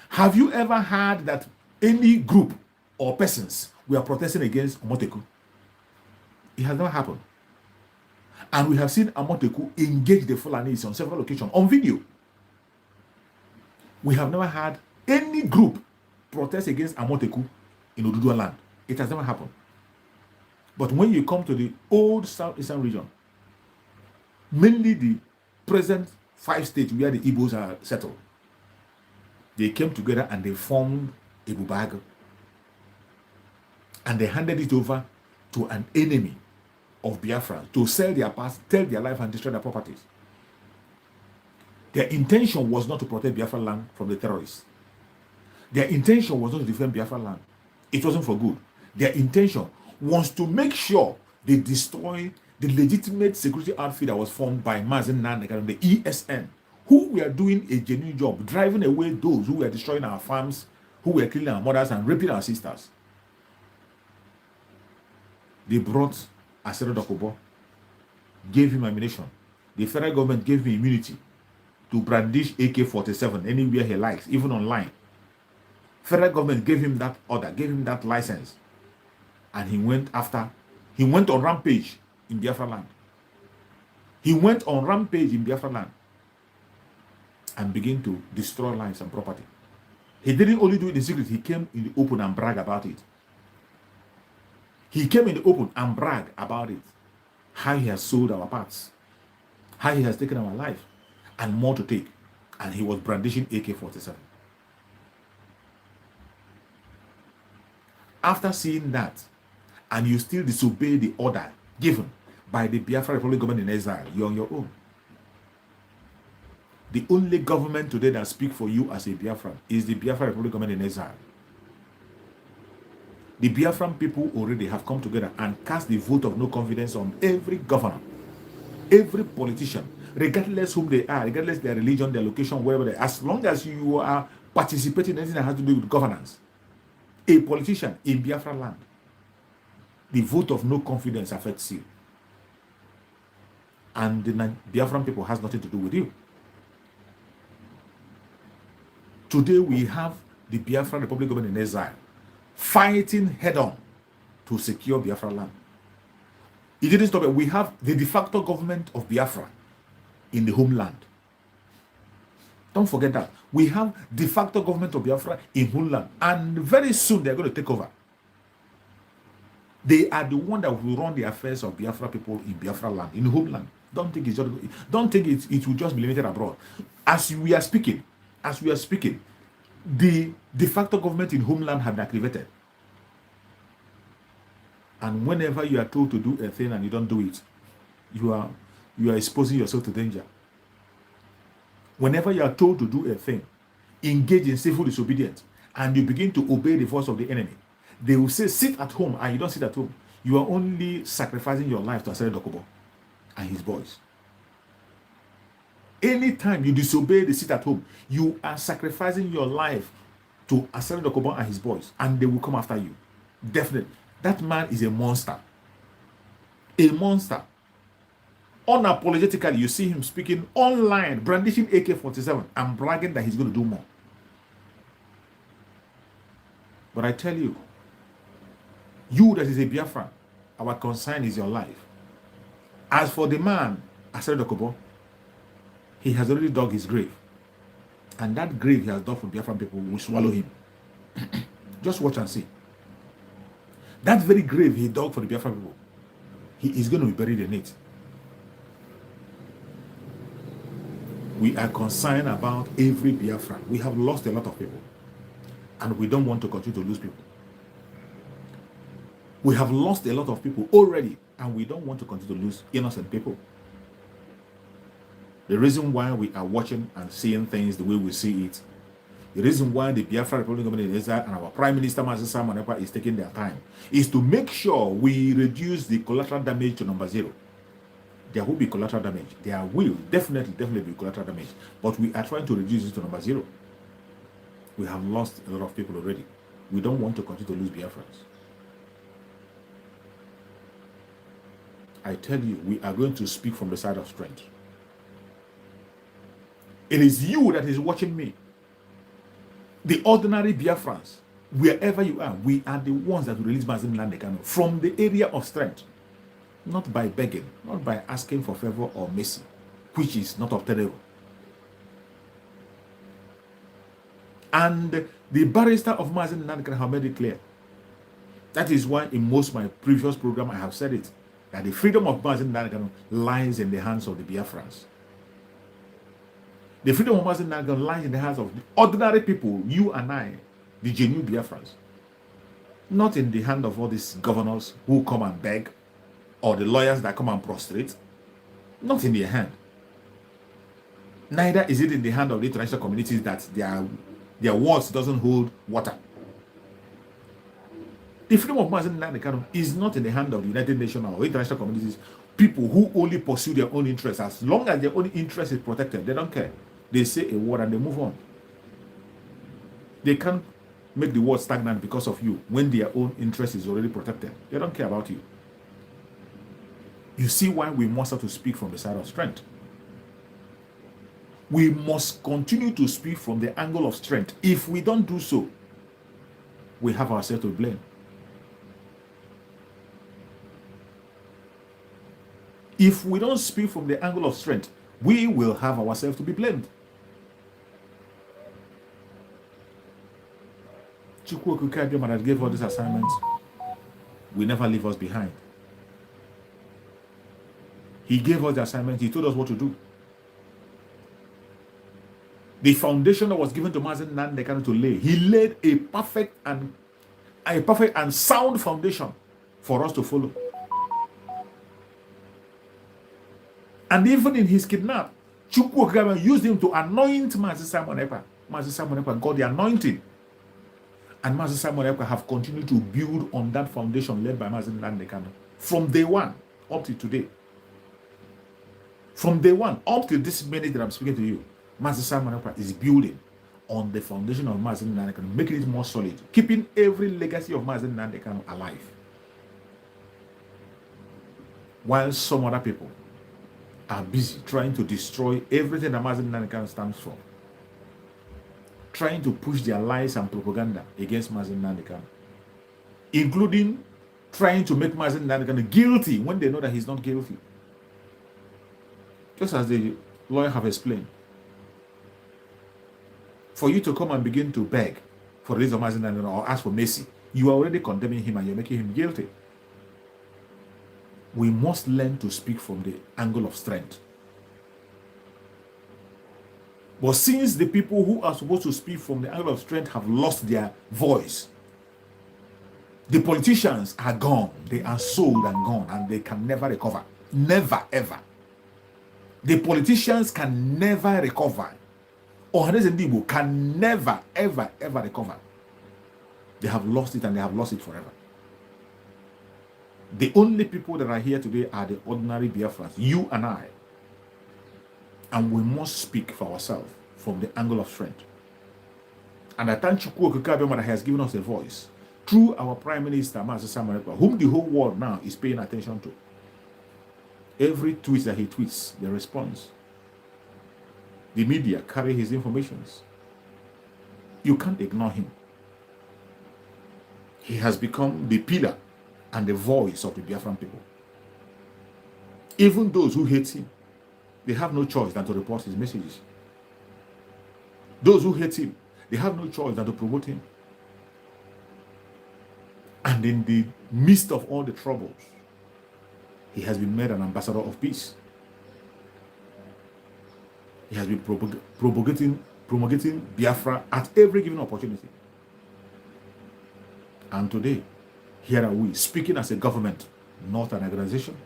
Have you ever heard that any group or persons were protesting against Omoteku? It has never happened. And we have seen Omoteku engage the Fulanis on several occasions on video. We have never had any group protest against Omoteku in Oduduwa land. It has never happened. But when you come to the old southeastern region, mainly the present 5 states where the Igbos are settled, they came together and they formed a Bubago. And they handed it over to an enemy of Biafra to sell their past, tell their life, and destroy their properties. Their intention was not to protect Biafra land from the terrorists. Their intention was not to defend Biafra land. It wasn't for good. Their intention was to make sure they destroy the legitimate security outfit that was formed by Mazi and the ESN, who were doing a genuine job, driving away those who were destroying our farms, who were killing our mothers and raping our sisters. They brought Asero Dokubo, gave him ammunition. The federal government gave him immunity to brandish AK-47 anywhere he likes, even online. Federal government gave him that order, gave him that license. And he went on rampage in Biafra land. He went on rampage in Biafra land and began to destroy lives and property. He didn't only do it in secret, he came in the open and brag about it. He came in the open and brag about it. How he has sold our parts, how he has taken our life, and more to take. And he was brandishing AK-47. After seeing that, and you still disobey the order given by the Biafra Republic government in exile, you're on your own. The only government today that speaks for you as a Biafran is the Biafra Republic government in exile. The Biafran people already have come together and cast the vote of no confidence on every governor, every politician, regardless whom they are, regardless their religion, their location, wherever they are, as long as you are participating in anything that has to do with governance, a politician in Biafra land, the vote of no confidence affects you. And the Biafran people has nothing to do with you. Today we have the Biafra Republic government in exile fighting head-on to secure Biafra land. It didn't stop it. We have the de facto government of Biafra in the homeland. Don't forget that. We have de facto government of Biafra in homeland. And very soon they're going to take over. They are the one that will run the affairs of Biafra people in Biafra land, in homeland. Don't think it will just be limited abroad. As we are speaking, as we are speaking, the de facto government in homeland have been activated. And whenever you are told to do a thing and you don't do it, you are exposing yourself to danger. Whenever you are told to do a thing, engage in civil disobedience, and you begin to obey the voice of the enemy, they will say, sit at home, and you don't sit at home. You are only sacrificing your life to Asere Dokubo and his boys. Anytime you disobey the sit at home, you are sacrificing your life to Asere Dokubo and his boys, and they will come after you. Definitely. That man is a monster. A monster. Unapologetically, you see him speaking online, brandishing AK-47 and bragging that he's going to do more. But I tell you, you that is a Biafran, our concern is your life. As for the man, Asere Dokubo, he has already dug his grave. And that grave he has dug for Biafran people will swallow him. Just watch and see. That very grave he dug for the Biafran people, he is going to be buried in it. We are concerned about every Biafran. We have lost a lot of people. And we don't want to continue to lose people. We have lost a lot of people already, and we don't want to continue to lose innocent people. The reason why we are watching and seeing things the way we see it, the reason why the Biafra Republic Government is and our Prime Minister Mazi is taking their time, is to make sure we reduce the collateral damage to number 0. There will be collateral damage. There will definitely be collateral damage. But we are trying to reduce it to number 0. We have lost a lot of people already. We don't want to continue to lose Biafrans. I tell you, we are going to speak from the side of strength. It is you that is watching me. The ordinary Biafrans, wherever you are, we are the ones that will release Mazi Nnamdi Kanu from the area of strength. Not by begging, not by asking for favor or mercy, which is not obtainable. And the barrister of Mazi Nnamdi Kanu have made it clear. That is why in most of my previous program I have said it, that the freedom of Mazi Nnamdi Kanu lies in the hands of the Biafrans. The freedom of Mazi Nnamdi Kanu lies in the hands of the ordinary people, you and I, the genuine Biafrans. Not in the hand of all these governors who come and beg, or the lawyers that come and prostrate. Not in their hand. Neither is it in the hand of the international communities that their words doesn't hold water. The freedom of Mazi Nnamdi Kanu is not in the hand of the United Nations or international communities, people who only pursue their own interests. As long as their own interest is protected, they don't care. They say a word and they move on. They can't make the word stagnant because of you when their own interest is already protected. They don't care about you. You see why we must have to speak from the side of strength. We must continue to speak from the angle of strength. If we don't do so, we have ourselves to blame. If we don't speak from the angle of strength, we will have ourselves to be blamed. Chukwu Okike that gave us this assignment will never leave us behind. He gave us the assignment. He told us what to do. The foundation that was given to Mazi Nnamdi Kanu to lay, he laid a perfect and sound foundation for us to follow. And even in his kidnap, Chukwu Okike used him to anoint Mazi Simon Ekpa. Mazi Simon Ekpa got the anointing. And Mazi Simon Ekpa have continued to build on that foundation led by Mazi Nnamdi Kanu from day one up to today. From day one up to this minute that I'm speaking to you, Mazi Simon Ekpa is building on the foundation of Mazi Nnamdi Kanu, making it more solid, keeping every legacy of Mazi Nnamdi Kanu alive. While some other people are busy trying to destroy everything that Mazi Nnamdi Kanu stands for, trying to push their lies and propaganda against Mazi Nnamdi Kanu, including trying to make Mazi Nnamdi Kanu guilty when they know that he's not guilty. Just as the lawyer have explained, for you to come and begin to beg for the release of Mazi Nnamdi Kanu or ask for mercy, you are already condemning him and you're making him guilty. We must learn to speak from the angle of strength. But since the people who are supposed to speak from the angle of strength have lost their voice, the politicians are gone. They are sold and gone, and they can never recover. Never, ever. The politicians can never recover. Ohanes and Igbo can never, ever, ever recover. They have lost it, and they have lost it forever. The only people that are here today are the ordinary Biafrans, you and I. And we must speak for ourselves from the angle of strength. And I thank Chukwu Okike that has given us a voice through our Prime Minister, Mazi, whom the whole world now is paying attention to. Every tweet that he tweets, the response. The media carry his informations. You can't ignore him. He has become the pillar and the voice of the Biafran people. Even those who hate him, they have no choice than to report his messages. Those who hate him, they have no choice than to promote him. And in the midst of all the troubles, he has been made an ambassador of peace. He has been promulgating Biafra at every given opportunity. And today, here are we, speaking as a government, not an organization.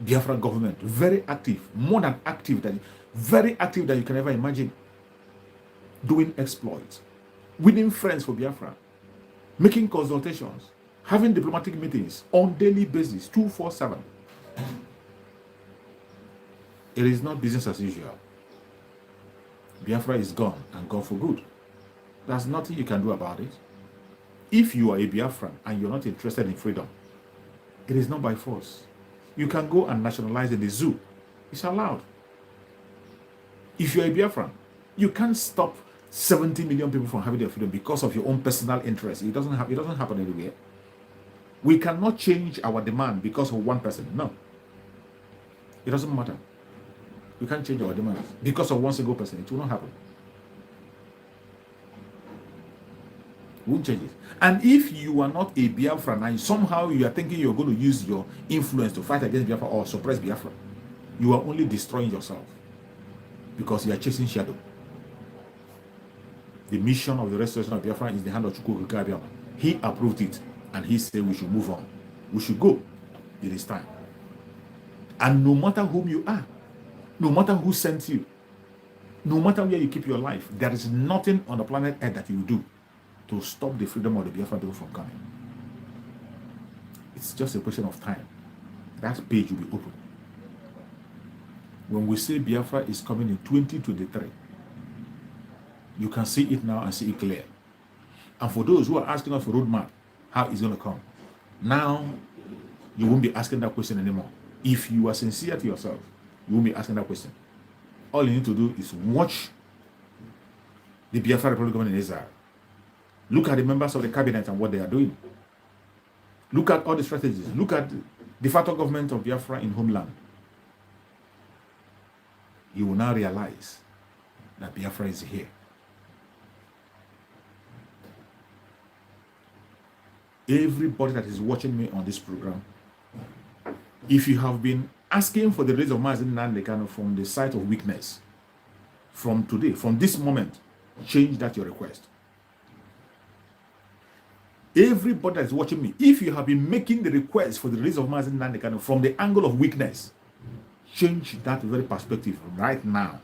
Biafra government, very active, more than active, very active that you can ever imagine. Doing exploits, winning friends for Biafra, making consultations, having diplomatic meetings on daily basis, 24/7. It is not business as usual. Biafra is gone, and gone for good. There's nothing you can do about it. If you are a Biafran and you're not interested in freedom, it is not by force. You can go and nationalize in the zoo. It's allowed. If you're a Biafran, you can't stop 70 million people from having their freedom because of your own personal interest. It doesn't happen anywhere. We cannot change our demand because of one person. No. It doesn't matter. We can't change our demands because of one single person. It will not happen. We won't change it. And if you are not a Biafran and somehow you are thinking you're going to use your influence to fight against Biafra or suppress Biafra, you are only destroying yourself because you are chasing shadow. The mission of the restoration of Biafra is in the hand of Chukwu Okike. He approved it and he said we should move on. We should go. It is time. And no matter whom you are, no matter who sent you, no matter where you keep your life, there is nothing on the planet Earth that you will do to stop the freedom of the Biafra people from coming. It's just a question of time. That page will be open. When we say Biafra is coming in 2023, you can see it now and see it clear. And for those who are asking us for roadmap, how it's going to come, now you won't be asking that question anymore. If you are sincere to yourself, you won't be asking that question. All you need to do is watch the Biafra Republic government in Israel. Look at the members of the cabinet and what they are doing. Look at all the strategies. Look at the de facto government of Biafra in homeland. You will now realize that Biafra is here. Everybody that is watching me on this program, if you have been asking for the release of Mazi Nnamdi from the site of weakness, from today, from this moment, change that your request. Everybody that is watching me, if you have been making the request for the release of Mazi Nnamdi from the angle of weakness, change that very perspective right now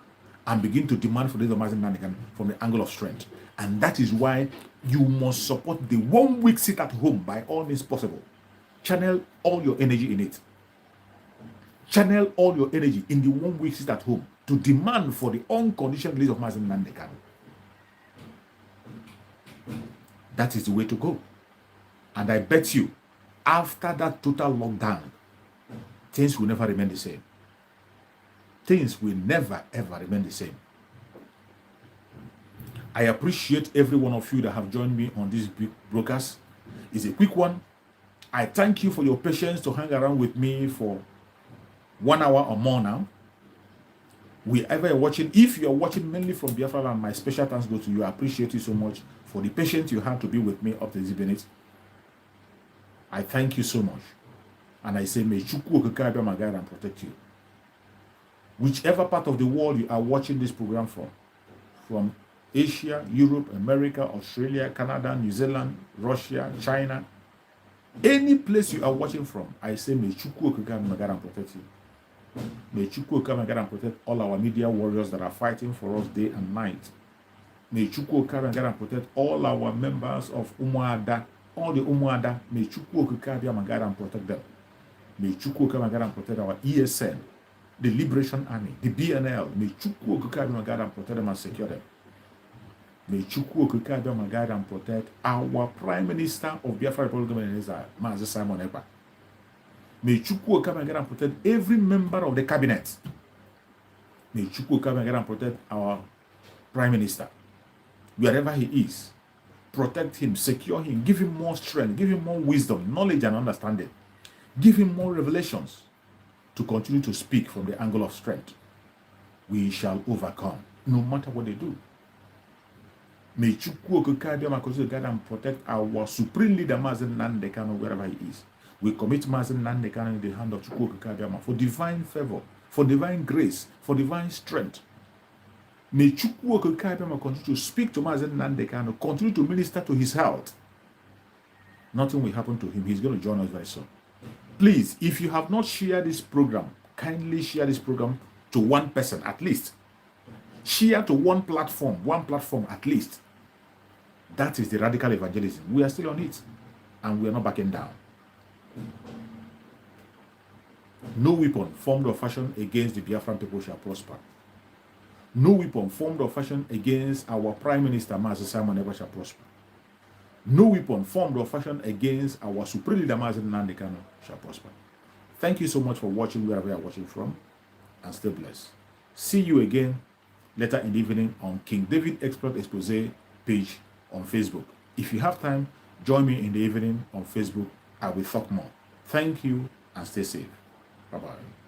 and begin to demand for the release of Mazi Nnamdi from the angle of strength. And that is why you must support the 1 week sit at home by all means possible. Channel all your energy in it. Channel all your energy in the 1 week sit at home to demand for the unconditional release of Mazi Nnamdi. That is the way to go. And I bet you, after that total lockdown, things will never remain the same. Things will never ever remain the same. I appreciate every one of you that have joined me on this broadcast. It's a quick one. I thank you for your patience to hang around with me for 1 hour or more now. Wherever you're watching, if you're watching mainly from Biafra land, my special thanks go to you. I appreciate you so much for the patience you had to be with me up to this minute. I thank you so much. And I say, may Chukwu Okike my guide and protect you. Whichever part of the world you are watching this program from Asia, Europe, America, Australia, Canada, New Zealand, Russia, China, any place you are watching from, I say, may Chukwu Okike my God and protect you. May Chukwu Okike my God and protect all our media warriors that are fighting for us day and night. May Chukwu Okike my God and protect all our members of Umuada, all the Umuada. May Chukwu Okike my God and protect them. May Chukwu Okike my God and protect our ESN, the Liberation Army, the BNL. May Chukwu Okike my God and protect them and secure them. May Chukwu Okike my God and protect our Prime Minister of Biafra Republic of Israel, Mazi Simon Ekpa. May Chukwu Okike my God and protect every member of the cabinet. May Chukwu Okike my God and protect our Prime Minister, wherever he is. Protect him, secure him, give him more strength, give him more wisdom, knowledge, and understanding. Give him more revelations to continue to speak from the angle of strength. We shall overcome, no matter what they do. May Chukwu Okike my God and protect our supreme leader, Mazi Nnamdi Kanu, wherever he is. We commit Mazi Nnamdi Kanu in the hand of Chukwu Okike for divine favor, for divine grace, for divine strength. May Chukwu Okike continue to speak to Mazi Nnamdi Kanu, continue to minister to his health. Nothing will happen to him. He's going to join us very soon. Please, if you have not shared this program, kindly share this program to one person at least. Share to one platform at least. That is the radical evangelism. We are still on it, and we are not backing down. No weapon formed or fashioned against the Biafran people shall prosper. No weapon formed or fashioned against our Prime Minister, Mazi Simon Ekpa, shall prosper. No weapon formed or fashioned against our Supreme Leader, Mazi Nnamdi Kanu, shall prosper. Thank you so much for watching wherever you are watching from, and stay blessed. See you again later in the evening on King David Exploit Expose page on Facebook. If you have time, join me in the evening on Facebook. I will talk more. Thank you and stay safe. Bye-bye.